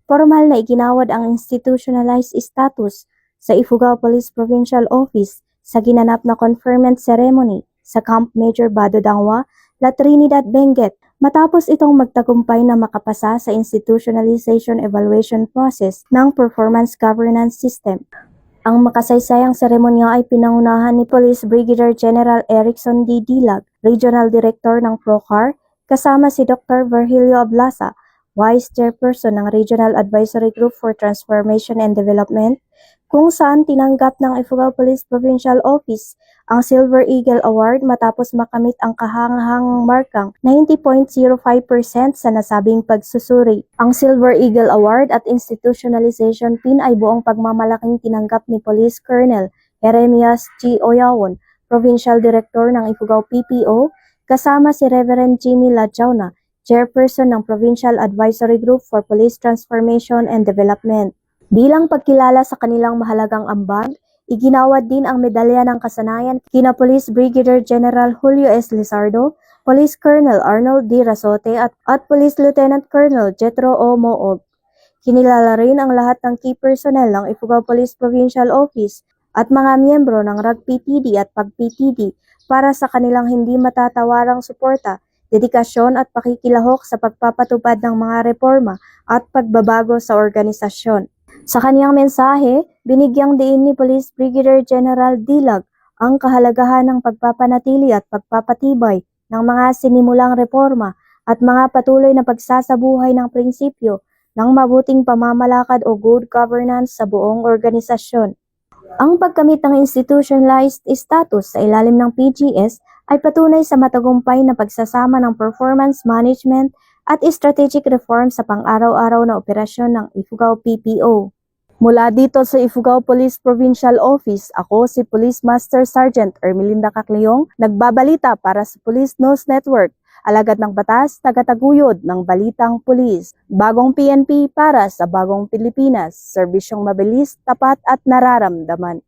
formal na iginawad ang institutionalized status sa Ifugao Police Provincial Office sa ginanap na conferment ceremony sa Camp Major Bado Dangwa, La Trinidad, Benguet, matapos itong magtagumpay na makapasa sa institutionalization evaluation process ng performance governance system. Ang makasaysayang seremonya ay pinangunahan ni Police Brigadier General Erickson D. Dilag, Regional Director ng PROCAR, kasama si Dr. Virgilio Ablasa, Vice Chairperson ng Regional Advisory Group for Transformation and Development, kung saan tinanggap ng Ifugao Police Provincial Office ang Silver Eagle Award matapos makamit ang kahangahangang markang 90.05% sa nasabing pagsusuri. Ang Silver Eagle Award at Institutionalization Pin ay buong pagmamalaking tinanggap ni Police Colonel Jeremias G. Oyawon, Provincial Director ng Ifugao PPO, kasama si Reverend Jimmy Lajauna, Chairperson ng Provincial Advisory Group for Police Transformation and Development. Bilang pagkilala sa kanilang mahalagang ambag, iginawad din ang medalya ng kasanayan kina Police Brigadier General Julio S. Lizardo, Police Colonel Arnold D. Rasote at Police Lieutenant Colonel Jetro O. Moog. Kinilala rin ang lahat ng key personnel ng Ifugao Police Provincial Office at mga miyembro ng RAG-PTD at PAG-PTD para sa kanilang hindi matatawarang suporta, dedikasyon at pakikilahok sa pagpapatupad ng mga reforma at pagbabago sa organisasyon. Sa kaniyang mensahe, binigyang diin ni Police Brigadier General Dilag ang kahalagahan ng pagpapanatili at pagpapatibay ng mga sinimulang reforma at mga patuloy na pagsasabuhay ng prinsipyo ng mabuting pamamalakad o good governance sa buong organisasyon. Ang pagkamit ng institutionalized status sa ilalim ng PGS ay patunay sa matagumpay na pagsasama ng performance management at strategic reform sa pang-araw-araw na operasyon ng Ifugao PPO. Mula dito sa Ifugao Police Provincial Office, ako si Police Master Sergeant Ermelinda Cacleong, nagbabalita para sa Police News Network, alagad ng batas, tagataguyod ng balitang pulis. Bagong PNP para sa bagong Pilipinas, serbisyong mabilis, tapat at nararamdaman.